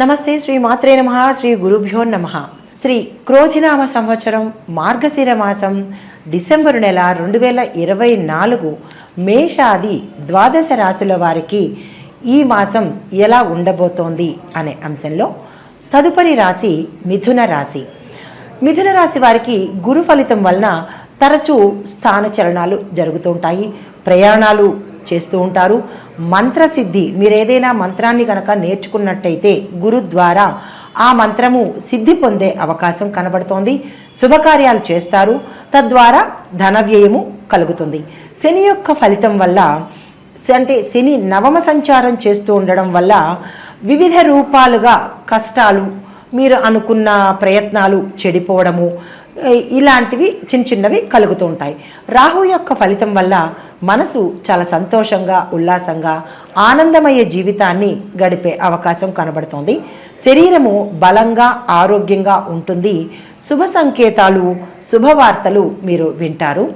నమస్తే. శ్రీ మాత్రే నమః. శ్రీ గురుభ్యో నమః. శ్రీ క్రోధినామ సంవత్సరం మార్గశిర మాసం డిసెంబరు నెల 2024 మేషాది ద్వాదశ రాశుల వారికి ఈ మాసం ఎలా ఉండబోతోంది అనే అంశంలో తదుపరి రాశి మిథున రాశి. మిథున రాశి వారికి గురు ఫలితం వలన తరచూ స్థానచలనాలు జరుగుతుంటాయి, ప్రయాణాలు చేస్తూ ఉంటారు. మంత్రసిద్ధి, మీరు ఏదైనా మంత్రాన్ని కనుక నేర్చుకున్నట్టయితే గురు ద్వారా ఆ మంత్రము సిద్ధి పొందే అవకాశం కనబడుతోంది. శుభకార్యాలు చేస్తారు, తద్వారా ధన వ్యయము కలుగుతుంది. శని యొక్క ఫలితం వల్ల, అంటే శని నవమ సంచారం చేస్తూ ఉండడం వల్ల వివిధ రూపాలుగా కష్టాలు, మీరు అనుకున్న ప్రయత్నాలు చెడిపోవడము, ఇలాంటివి చిన్న చిన్నవి కలుగుతూ ఉంటాయి. రాహు యొక్క ఫలితం వల్ల మనసు చాలా సంతోషంగా, ఉల్లాసంగా, ఆనందమయ జీవితాన్ని గడిపే అవకాశం కనబడుతోంది. శరీరము బలంగా, ఆరోగ్యంగా ఉంటుంది. శుభ సంకేతాలు, శుభవార్తలు మీరు వింటారు.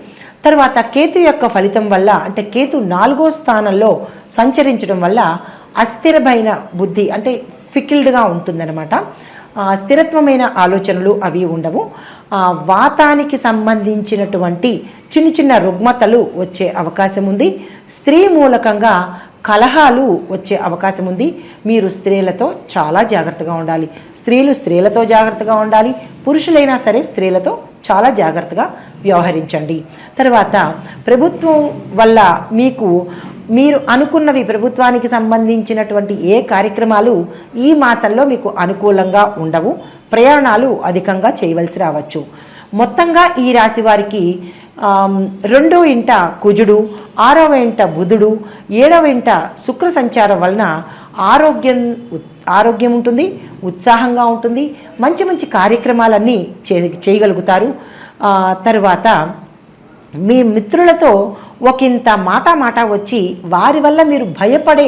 తర్వాత కేతు యొక్క ఫలితం వల్ల, అంటే కేతు 4వ స్థానంలో సంచరించడం వల్ల అస్థిరమైన బుద్ధి, అంటే ఫికిల్డ్గా ఉంటుందన్నమాట. స్థిరత్వమైన ఆలోచనలు అవి ఉండవు. వాతానికి సంబంధించినటువంటి చిన్న చిన్న రుగ్మతలు వచ్చే అవకాశం ఉంది. స్త్రీ మూలకంగా కలహాలు వచ్చే అవకాశం ఉంది. మీరు స్త్రీలతో చాలా జాగ్రత్తగా ఉండాలి. స్త్రీలు స్త్రీలతో జాగ్రత్తగా ఉండాలి, పురుషులైనా సరే స్త్రీలతో చాలా జాగ్రత్తగా వ్యవహరించండి. తర్వాత ప్రభుత్వం వల్ల మీరు అనుకున్నవి, ప్రభుత్వానికి సంబంధించినటువంటి ఏ కార్యక్రమాలు ఈ మాసంలో మీకు అనుకూలంగా ఉండవు. ప్రయాణాలు అధికంగా చేయవలసి రావచ్చు. మొత్తంగా ఈ రాశి వారికి 2వ ఇంట కుజుడు, 6వ ఇంట బుధుడు, 7వ ఇంట శుక్ర సంచారం వలన ఆరోగ్యం ఉంటుంది, ఉత్సాహంగా ఉంటుంది. మంచి మంచి కార్యక్రమాలన్నీ చేయగలుగుతారు. తరువాత మీ మిత్రులతో ఒకంత మాట వచ్చి వారి వల్ల మీరు భయపడే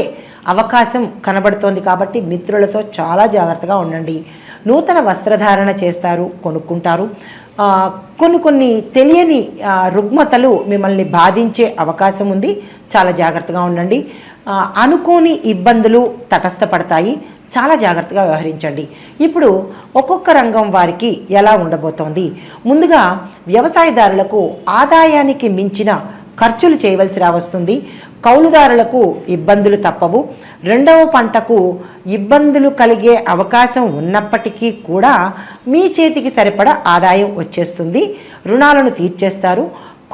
అవకాశం కనబడుతోంది. కాబట్టి మిత్రులతో చాలా జాగ్రత్తగా ఉండండి. నూతన వస్త్రధారణ చేస్తారు, కొనుక్కుంటారు. కొన్ని తెలియని రుగ్మతలు మిమ్మల్ని బాధించే అవకాశం ఉంది, చాలా జాగ్రత్తగా ఉండండి. అనుకోని ఇబ్బందులు తటస్థపడతాయి, చాలా జాగ్రత్తగా వ్యవహరించండి. ఇప్పుడు ఒక్కొక్క రంగం వారికి ఎలా ఉండబోతోంది? ముందుగా వ్యవసాయదారులకు ఆదాయానికి మించిన ఖర్చులు చేయవలసి రావస్తుంది. కౌలుదారులకు ఇబ్బందులు తప్పవు. 2వ పంటకు ఇబ్బందులు కలిగే అవకాశం ఉన్నప్పటికీ కూడా మీ చేతికి సరిపడా ఆదాయం వచ్చేస్తుంది. రుణాలను తీర్చేస్తారు.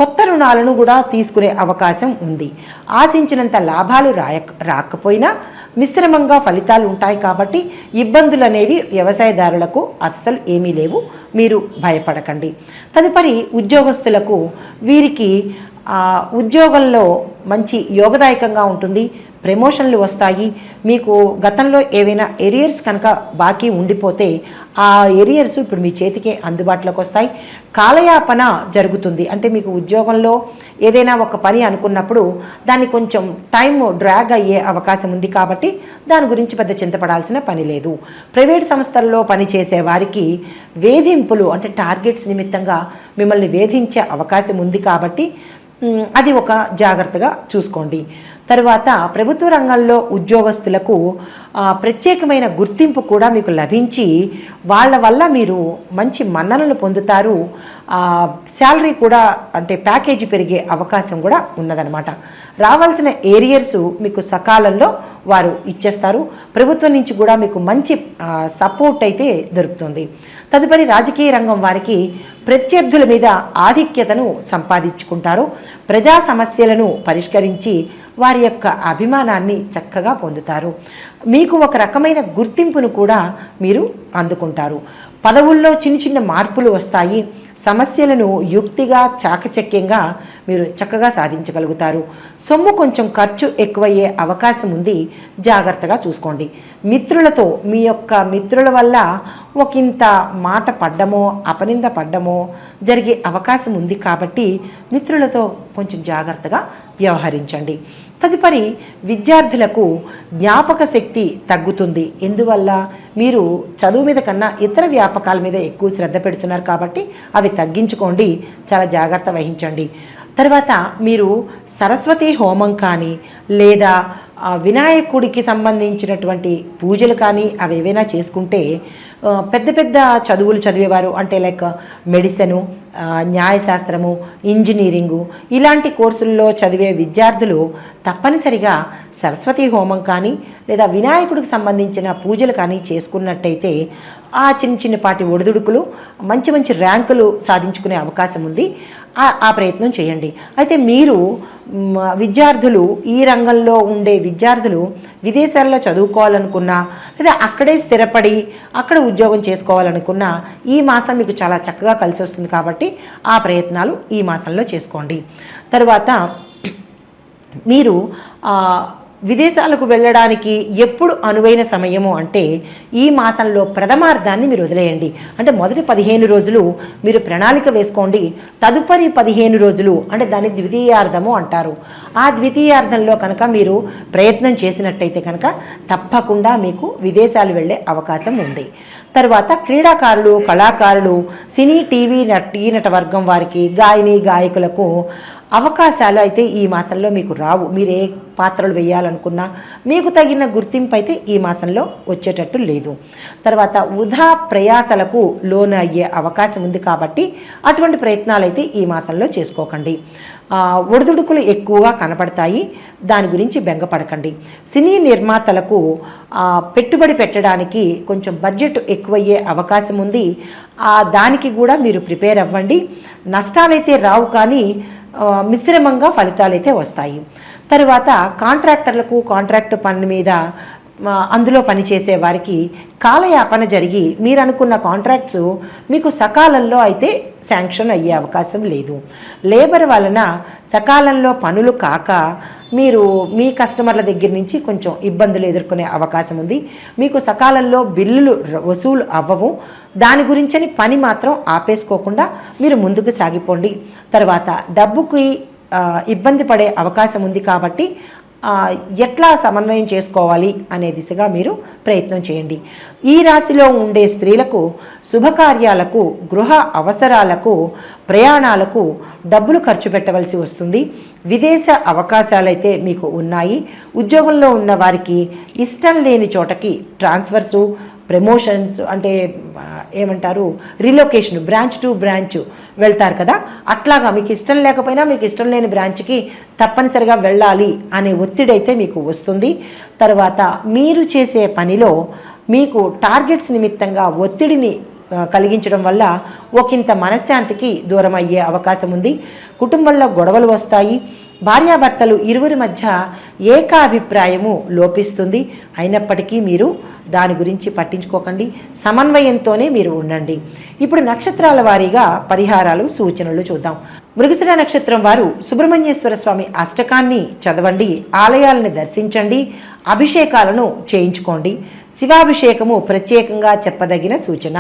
కొత్త రుణాలను కూడా తీసుకునే అవకాశం ఉంది. ఆశించినంత లాభాలు రాకపోయినా మిశ్రమంగా ఫలితాలు ఉంటాయి. కాబట్టి ఇబ్బందులు అనేవి వ్యవసాయదారులకు అస్సలు ఏమీ లేవు, మీరు భయపడకండి. తదుపరి ఉద్యోగస్తులకు, వీరికి ఉద్యోగంలో మంచి యోగదాయకంగా ఉంటుంది. ప్రమోషన్లు వస్తాయి. మీకు గతంలో ఏవైనా ఎరియర్స్ కనుక బాకీ ఉండిపోతే ఆ ఎరియర్స్ ఇప్పుడు మీ చేతికే అందుబాటులోకి వస్తాయి. కాలయాపన జరుగుతుంది, అంటే మీకు ఉద్యోగంలో ఏదైనా ఒక పని అనుకున్నప్పుడు దాన్ని కొంచెం టైం డ్రాగ్ అయ్యే అవకాశం ఉంది. కాబట్టి దాని గురించి పెద్ద చింతపడాల్సిన పని లేదు. ప్రైవేట్ సంస్థల్లో పనిచేసే వారికి వేధింపులు, అంటే టార్గెట్స్ నిమిత్తంగా మిమ్మల్ని వేధించే అవకాశం ఉంది. కాబట్టి అది ఒక జాగ్రత్తగా చూసుకోండి. తరువాత ప్రభుత్వ రంగంలో ఉద్యోగస్తులకు ప్రత్యేకమైన గుర్తింపు కూడా మీకు లభించి వాళ్ళ వల్ల మీరు మంచి మన్ననలు పొందుతారు. శాలరీ కూడా, అంటే ప్యాకేజీ పెరిగే అవకాశం కూడా ఉన్నదనమాట. రావాల్సిన ఏరియర్స్ మీకు సకాలంలో వారు ఇచ్చేస్తారు. ప్రభుత్వం నుంచి కూడా మీకు మంచి సపోర్ట్ అయితే దొరుకుతుంది. తదుపరి రాజకీయ రంగం వారికి ప్రత్యర్థుల మీద ఆధిక్యతను సంపాదించుకుంటారు. ప్రజా సమస్యలను పరిష్కరించి వారి యొక్క అభిమానాన్ని చక్కగా పొందుతారు. మీకు ఒక రకమైన గుర్తింపును కూడా మీరు అందుకుంటారు. పదవుల్లో చిన్న చిన్న మార్పులు వస్తాయి. సమస్యలను యుక్తిగా, చాకచక్యంగా మీరు చక్కగా సాధించగలుగుతారు. సొమ్ము కొంచెం ఖర్చు ఎక్కువయ్యే అవకాశం ఉంది, జాగ్రత్తగా చూసుకోండి. మిత్రులతో, మీ యొక్క మిత్రుల వల్ల ఒకంత మాట పడ్డమో, అపనింద పడ్డమో జరిగే అవకాశం ఉంది. కాబట్టి మిత్రులతో కొంచెం జాగ్రత్తగా వ్యవహరించండి. తదుపరి విద్యార్థులకు జ్ఞాపక శక్తి తగ్గుతుంది. ఎందువల్ల? మీరు చదువు మీద కన్నా ఇతర వ్యాపకాల మీద ఎక్కువ శ్రద్ధ పెడుతున్నారు. కాబట్టి అవి తగ్గించుకోండి, చాలా జాగ్రత్త వహించండి. తర్వాత మీరు సరస్వతి హోమం కానీ లేదా వినాయకుడికి సంబంధించినటువంటి పూజలు కానీ అవి ఏవైనా చేసుకుంటే పెద్ద పెద్ద చదువులు చదివేవారు, అంటే లైక్ మెడిసిను, న్యాయశాస్త్రము, ఇంజనీరింగు ఇలాంటి కోర్సుల్లో చదివే విద్యార్థులు తప్పనిసరిగా సరస్వతి హోమం కానీ లేదా వినాయకుడికి సంబంధించిన పూజలు కానీ చేసుకున్నట్టయితే ఆ చిన్నపాటి ఒడిదుడుకులు మంచి మంచి ర్యాంకులు సాధించుకునే అవకాశం ఉంది. ఆ ప్రయత్నం చేయండి. అయితే మీరు విద్యార్థులు, ఈ రంగంలో ఉండే విద్యార్థులు విదేశాల్లో చదువుకోవాలనుకున్నా లేదా అక్కడే స్థిరపడి అక్కడ ఉద్యోగం చేసుకోవాలనుకున్నా ఈ మాసం మీకు చాలా చక్కగా కలిసి వస్తుంది. కాబట్టి ఆ ప్రయత్నాలు ఈ మాసంలో చేసుకోండి. తర్వాత మీరు విదేశాలకు వెళ్ళడానికి ఎప్పుడు అనువైన సమయము అంటే ఈ మాసంలో ప్రథమార్థాన్ని మీరు వదిలేయండి. అంటే మొదటి 15 రోజులు మీరు ప్రణాళిక వేసుకోండి. తదుపరి 15 రోజులు అంటే దాన్ని ద్వితీయార్థము అంటారు. ఆ ద్వితీయార్థంలో కనుక మీరు ప్రయత్నం చేసినట్టయితే కనుక తప్పకుండా మీకు విదేశాలు వెళ్ళే అవకాశం ఉంది. తర్వాత క్రీడాకారులు, కళాకారులు, సినీ, టీవీ నట వర్గం వారికి, గాయని గాయకులకు అవకాశాలు అయితే ఈ మాసంలో మీకు రావు. మీరు ఏ పాత్రలు వేయాలనుకున్నా మీకు తగిన గుర్తింపు అయితే ఈ మాసంలో వచ్చేటట్టు లేదు. తర్వాత వృధా ప్రయాసలకు లోను అయ్యే అవకాశం ఉంది. కాబట్టి అటువంటి ప్రయత్నాలు అయితే ఈ మాసంలో చేసుకోకండి. ఒడిదుడుకులు ఎక్కువగా కనపడతాయి, దాని గురించి బెంగపడకండి. సినీ నిర్మాతలకు పెట్టుబడి పెట్టడానికి కొంచెం బడ్జెట్ ఎక్కువయ్యే అవకాశం ఉంది. దానికి కూడా మీరు ప్రిపేర్ అవ్వండి. నష్టాలైతే రావు, కానీ మిశ్రమంగా ఫలితాలు అయితే వస్తాయి. తర్వాత కాంట్రాక్టర్లకు, కాంట్రాక్ట్ పని మీద అందులో పనిచేసే వారికి కాలయాపన జరిగి మీరు అనుకున్న కాంట్రాక్ట్స్ మీకు సకాలంలో అయితే శాంక్షన్ అయ్యే అవకాశం లేదు. లేబర్ వలన సకాలంలో పనులు కాక మీరు మీ కస్టమర్ల దగ్గర నుంచి కొంచెం ఇబ్బందులు ఎదుర్కొనే అవకాశం ఉంది. మీకు సకాలంలో బిల్లులు వసూలు అవ్వవు. దాని గురించని పని మాత్రం ఆపేసుకోకుండా మీరు ముందుకు సాగిపోండి. తర్వాత డబ్బుకి ఇబ్బంది పడే అవకాశం ఉంది. కాబట్టి ఎట్లా సమన్వయం చేసుకోవాలి అనే దిశగా మీరు ప్రయత్నం చేయండి. ఈ రాశిలో ఉండే స్త్రీలకు శుభకార్యాలకు, గృహ అవసరాలకు, ప్రయాణాలకు డబ్బులు ఖర్చు పెట్టవలసి వస్తుంది. విదేశ అవకాశాలైతే మీకు ఉన్నాయి. ఉద్యోగంలో ఉన్న వారికి ఇష్టం లేని చోటకి ట్రాన్స్ఫర్సు, ప్రమోషన్స్, అంటే ఏమంటారు, రిలొకేషన్, బ్రాంచ్ టు బ్రాంచ్ వెళ్తారు కదా, అట్లాగా మీకు ఇష్టం లేకపోయినా మీకు ఇష్టం లేని బ్రాంచ్కి తప్పనిసరిగా వెళ్ళాలి అనే ఒత్తిడి అయితే మీకు వస్తుంది. తర్వాత మీరు చేసే పనిలో మీకు టార్గెట్స్ నిమిత్తంగా ఒత్తిడిని కలిగించడం వల్ల ఒకంత మనశ్శాంతికి దూరం అయ్యే అవకాశం ఉంది. కుటుంబంలో గొడవలు వస్తాయి. భార్యాభర్తలు ఇరువురి మధ్య ఏకాభిప్రాయము లోపిస్తుంది. అయినప్పటికీ మీరు దాని గురించి పట్టించుకోకండి, సమన్వయంతోనే మీరు ఉండండి. ఇప్పుడు నక్షత్రాల వారీగా పరిహారాలు, సూచనలు చూద్దాం. మృగశిర నక్షత్రం వారు సుబ్రహ్మణ్యేశ్వర స్వామి అష్టకాన్ని చదవండి, ఆలయాలను దర్శించండి, అభిషేకాలను చేయించుకోండి. శివాభిషేకము ప్రత్యేకంగా చెప్పదగిన సూచన.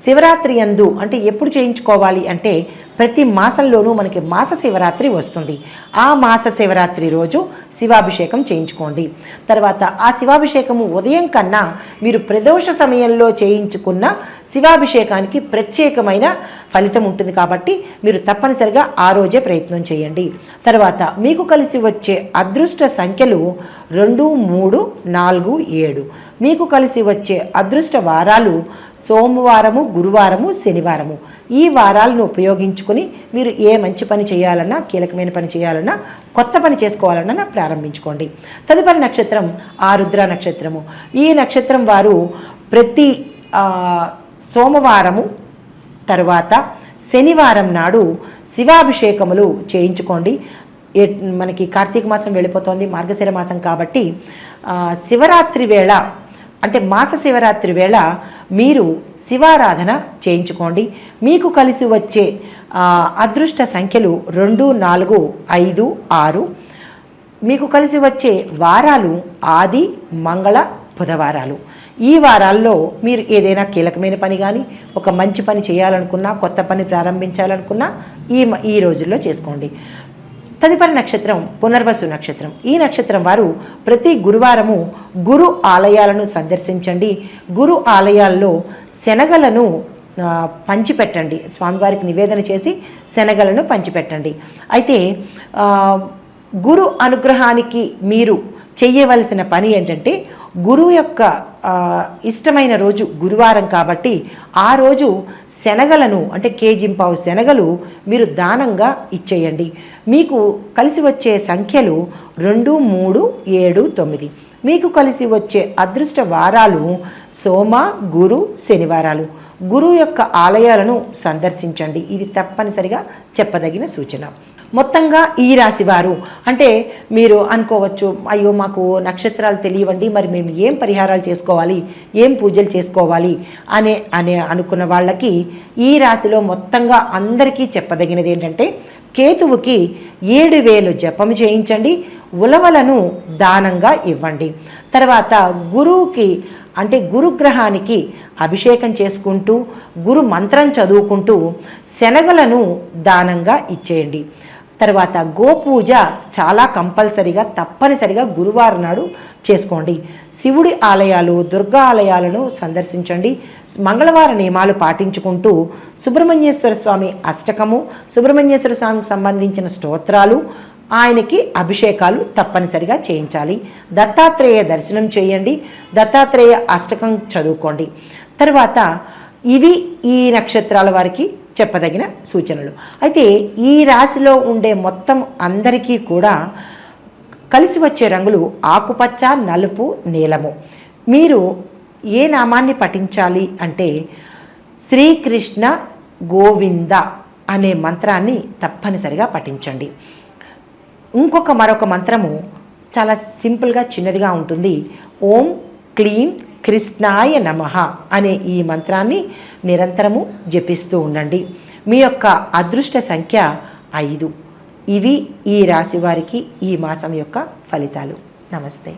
శివరాత్రి యందు, అంటే ఎప్పుడు చేయించుకోవాలి అంటే ప్రతి మాసంలోనూ మనకి మాస శివరాత్రి వస్తుంది. ఆ మాస శివరాత్రి రోజు శివాభిషేకం చేయించుకోండి. తర్వాత ఆ శివాభిషేకము ఉదయం కన్నా మీరు ప్రదోష సమయంలో చేయించుకున్న శివాభిషేకానికి ప్రత్యేకమైన ఫలితం ఉంటుంది. కాబట్టి మీరు తప్పనిసరిగా ఆ రోజే ప్రయత్నం చేయండి. తర్వాత మీకు కలిసి వచ్చే అదృష్ట సంఖ్యలు 2, 3, 4, 7. మీకు కలిసి వచ్చే అదృష్ట వారాలు సోమవారము, గురువారము, శనివారము. ఈ వారాలను ఉపయోగించుకొని మీరు ఏ మంచి పని చేయాలన్నా, కీలకమైన పని చేయాలన్నా, కొత్త పని చేసుకోవాలన్నా ప్రారంభించుకోండి. తదుపరి నక్షత్రం ఆరుద్ర నక్షత్రము. ఈ నక్షత్రం వారు ప్రతి సోమవారము తర్వాత శనివారం నాడు శివాభిషేకములు చేయించుకోండి. మనకి కార్తీక మాసం వెళ్ళిపోతుంది, మార్గశిర మాసం కాబట్టి శివరాత్రి వేళ, అంటే మాస శివరాత్రి వేళ మీరు శివారాధన చేయించుకోండి. మీకు కలిసి వచ్చే అదృష్ట సంఖ్యలు 2, 4, 5, 6. మీకు కలిసి వచ్చే వారాలు ఆది, మంగళ, బుధవారాలు. ఈ వారాల్లో మీరు ఏదైనా కీలకమైన పని కానీ, ఒక మంచి పని చేయాలనుకున్నా, కొత్త పని ప్రారంభించాలనుకున్నా ఈ రోజుల్లో చేసుకోండి. తదుపరి నక్షత్రం పునర్వసు నక్షత్రం. ఈ నక్షత్రం వారు ప్రతి గురువారము గురు ఆలయాలను సందర్శించండి. గురు ఆలయాల్లో శనగలను పంచిపెట్టండి. స్వామివారికి నివేదన చేసి శనగలను పంచిపెట్టండి. అయితే గురు అనుగ్రహానికి మీరు చెయ్యవలసిన పని ఏంటంటే గురువు యొక్క ఇష్టమైన రోజు గురువారం కాబట్టి ఆ రోజు శనగలను అంటే కేజింపావు శనగలు మీరు దానంగా ఇచ్చేయండి. మీకు కలిసి వచ్చే సంఖ్యలు 2, 3, 7, 9. మీకు కలిసి వచ్చే అదృష్ట వారాలు సోమ, గురు, శనివారాలు. గురువు యొక్క ఆలయాలను సందర్శించండి. ఇది తప్పనిసరిగా చెప్పదగిన సూచన. మొత్తంగా ఈ రాశి వారు అంటే మీరు అనుకోవచ్చు, అయ్యో మాకు నక్షత్రాలు తెలియవండి, మరి మేము ఏం పరిహారాలు చేసుకోవాలి, ఏం పూజలు చేసుకోవాలి అనే అనుకున్న వాళ్ళకి ఈ రాశిలో మొత్తంగా అందరికీ చెప్పదగినది ఏంటంటే కేతువుకి 7000 జపం చేయించండి, ఉలవలను దానంగా ఇవ్వండి. తర్వాత గురువుకి అంటే గురుగ్రహానికి అభిషేకం చేసుకుంటూ గురు మంత్రం చదువుకుంటూ శనగలను దానంగా ఇచ్చేయండి. తర్వాత గోపూజ చాలా కంపల్సరిగా తప్పనిసరిగా గురువారం నాడు చేసుకోండి. శివుడి ఆలయాలు, దుర్గా ఆలయాలను సందర్శించండి. మంగళవార నియమాలు పాటించుకుంటూ సుబ్రహ్మణ్యేశ్వర స్వామి అష్టకము, సుబ్రహ్మణ్యేశ్వర స్వామికి సంబంధించిన స్తోత్రాలు, ఆయనకి అభిషేకాలు తప్పనిసరిగా చేయించాలి. దత్తాత్రేయ దర్శనం చేయండి, దత్తాత్రేయ అష్టకం చదువుకోండి. తర్వాత ఇవి ఈ నక్షత్రాల వారికి చెప్పదగిన సూచనలు. అయితే ఈ రాశిలో ఉండే మొత్తం అందరికీ కూడా కలిసి వచ్చే రంగులు ఆకుపచ్చ, నలుపు, నీలము. మీరు ఏ నామాన్ని పఠించాలి అంటే శ్రీకృష్ణ గోవింద అనే మంత్రాన్ని తప్పనిసరిగా పఠించండి. మరొక మంత్రము చాలా సింపుల్గా చిన్నదిగా ఉంటుంది. ఓం క్లీం కృష్ణాయ నమః అనే ఈ మంత్రాన్ని నిరంతరము జపిస్తూ ఉండండి. మీ యొక్క అదృష్ట సంఖ్య 5. ఇవి ఈ రాశి వారికి ఈ మాసం యొక్క ఫలితాలు. నమస్తే.